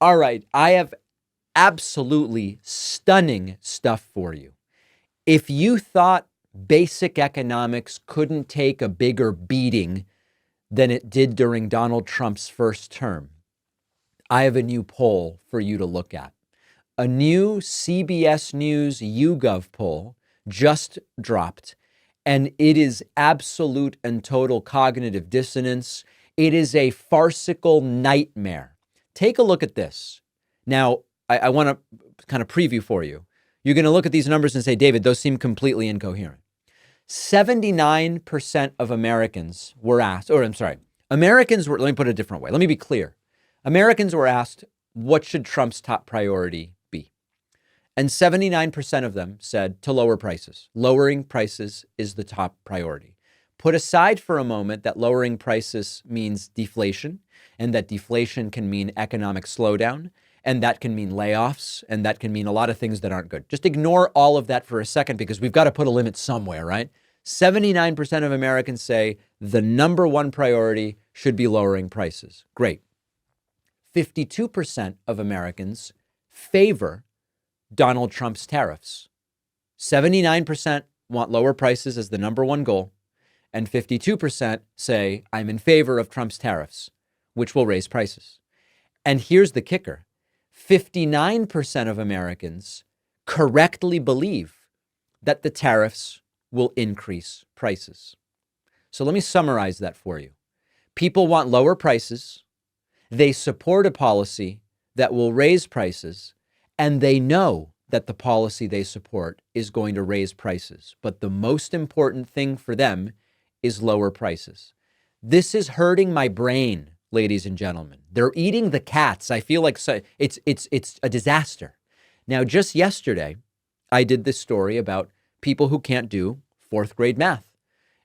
All right, I have absolutely stunning stuff for you. If you thought basic economics couldn't take a bigger beating than it did during Donald Trump's first term, I have a new poll for you to look at. A new CBS News YouGov poll just dropped, and it is absolute and total cognitive dissonance. It is a farcical nightmare. Take a look at this. Now, I want to kind of preview for you. You're going to look at these numbers and say, David, those seem completely incoherent. 79% of Americans were asked, Americans were, let me put it a different way. Let me be clear. Americans were asked, what should Trump's top priority be? And 79% of them said to lower prices. Lowering prices is the top priority. Put aside for a moment that lowering prices means deflation, and that deflation can mean economic slowdown, and that can mean layoffs, and that can mean a lot of things that aren't good. Just ignore all of that for a second because we've got to put a limit somewhere, right? 79% of Americans say the number one priority should be lowering prices. Great. 52% of Americans favor Donald Trump's tariffs. 79% want lower prices as the number one goal, and 52% say, I'm in favor of Trump's tariffs, which will raise prices. And here's the kicker. 59% of Americans correctly believe that the tariffs will increase prices. So let me summarize that for you. People want lower prices. They support a policy that will raise prices, and they know that the policy they support is going to raise prices. But the most important thing for them is lower prices. This is hurting my brain, ladies and gentlemen. They're eating the cats. I feel like it's a disaster. Now, just yesterday, I did this story about people who can't do fourth grade math,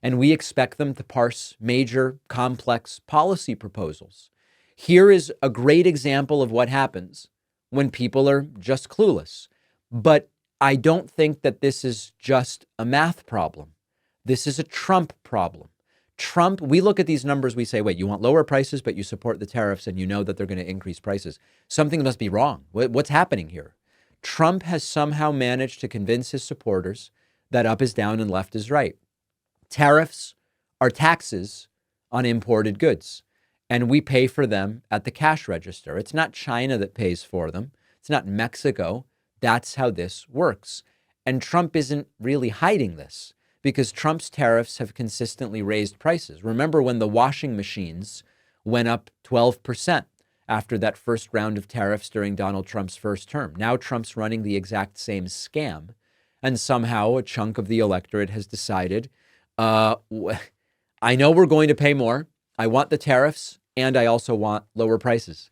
and we expect them to parse major, complex policy proposals. Here is a great example of what happens when people are just clueless. But I don't think that this is just a math problem. This is a Trump problem. Trump, we look at these numbers, we say, wait, you want lower prices, but you support the tariffs and you know that they're going to increase prices. Something must be wrong. What's happening here? Trump has somehow managed to convince his supporters that up is down and left is right. Tariffs are taxes on imported goods, and we pay for them at the cash register. It's not China that pays for them. It's not Mexico. That's how this works. And Trump isn't really hiding this because Trump's tariffs have consistently raised prices. Remember when the washing machines went up 12% after that first round of tariffs during Donald Trump's first term. Now Trump's running the exact same scam. And somehow a chunk of the electorate has decided, I know we're going to pay more. I want the tariffs, and I also want lower prices.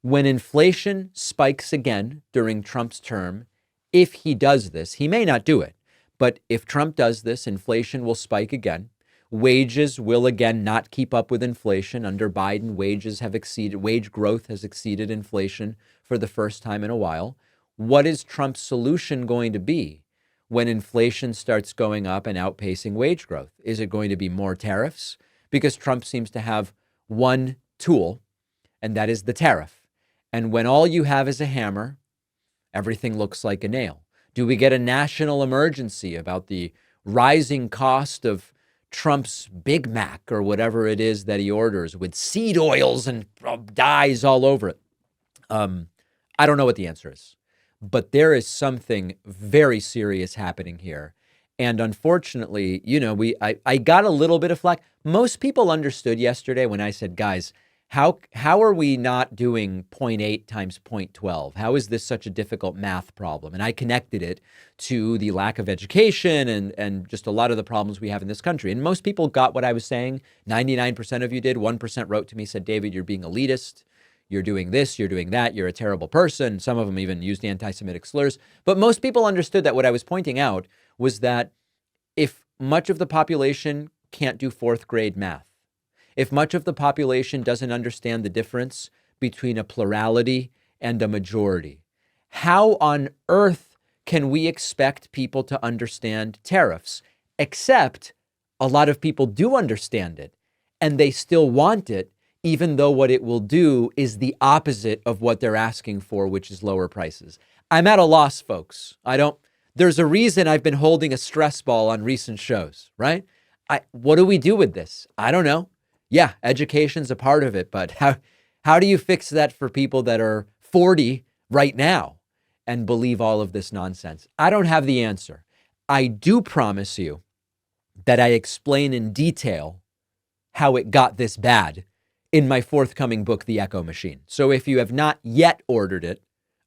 When inflation spikes again during Trump's term, if he does this, he may not do it, but if Trump does this, inflation will spike again. Wages will again not keep up with inflation. Under Biden, wage growth has exceeded inflation for the first time in a while. What is Trump's solution going to be when inflation starts going up and outpacing wage growth? Is it going to be more tariffs? Because Trump seems to have one tool, and that is the tariff. And when all you have is a hammer, everything looks like a nail. Do we get a national emergency about the rising cost of Trump's Big Mac or whatever it is that he orders with seed oils and dyes all over it? I don't know what the answer is, but there is something very serious happening here. And unfortunately, I got a little bit of flack. Most people understood yesterday when I said, guys, how are we not doing 0.8 times 0.12? How is this such a difficult math problem? And I connected it to the lack of education and just a lot of the problems we have in this country. And most people got what I was saying. 99% of you did. 1% wrote to me, said, David, you're being elitist. You're doing this, you're doing that. You're a terrible person. Some of them even used anti-Semitic slurs. But most people understood that what I was pointing out was that if much of the population can't do fourth grade math, if much of the population doesn't understand the difference between a plurality and a majority, how on earth can we expect people to understand tariffs? Except a lot of people do understand it, and they still want it, even though what it will do is the opposite of what they're asking for, which is lower prices. I'm at a loss, folks. There's a reason I've been holding a stress ball on recent shows, right? What do we do with this? I don't know. Yeah, education's a part of it, but how do you fix that for people that are 40 right now and believe all of this nonsense? I don't have the answer. I do promise you that I explain in detail how it got this bad in my forthcoming book, The Echo Machine. So if you have not yet ordered it,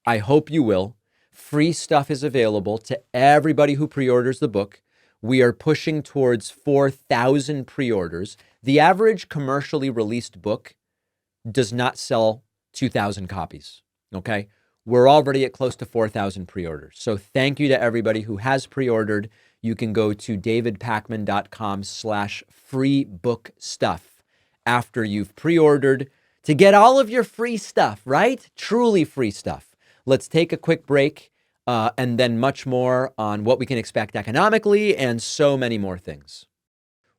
I hope you will. Free stuff is available to everybody who pre-orders the book. We are pushing towards 4,000 pre-orders. The average commercially released book does not sell 2,000 copies, okay? We're already at close to 4,000 pre-orders. So thank you to everybody who has pre-ordered. You can go to davidpakman.com/freebookstuff after you've pre-ordered to get all of your free stuff, right? Truly free stuff. Let's take a quick break and then much more on what we can expect economically and so many more things.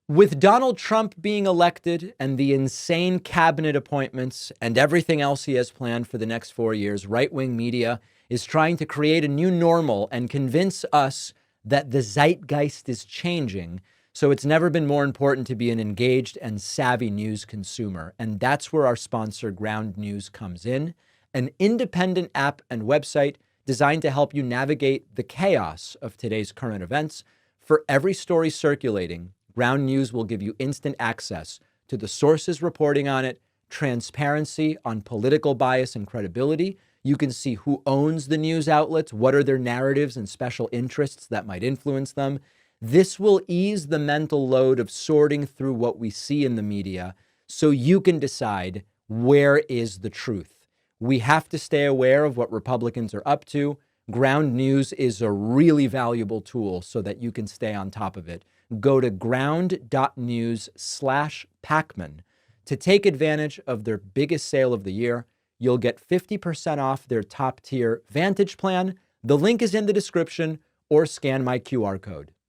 With Donald Trump being elected and the insane cabinet appointments and everything else he has planned for the next 4 years, right-wing media is trying to create a new normal and convince us that the zeitgeist is changing. So it's never been more important to be an engaged and savvy news consumer. And that's where our sponsor, Ground News, comes in, an independent app and website designed to help you navigate the chaos of today's current events. For every story circulating, Ground News will give you instant access to the sources reporting on it, transparency on political bias and credibility. You can see who owns the news outlets, what are their narratives and special interests that might influence them. This will ease the mental load of sorting through what we see in the media so you can decide where is the truth. We have to stay aware of what Republicans are up to. Ground News is a really valuable tool so that you can stay on top of it. Go to ground.news/Pacman to take advantage of their biggest sale of the year. You'll get 50% off their top tier Vantage plan. The link is in the description or scan my QR code.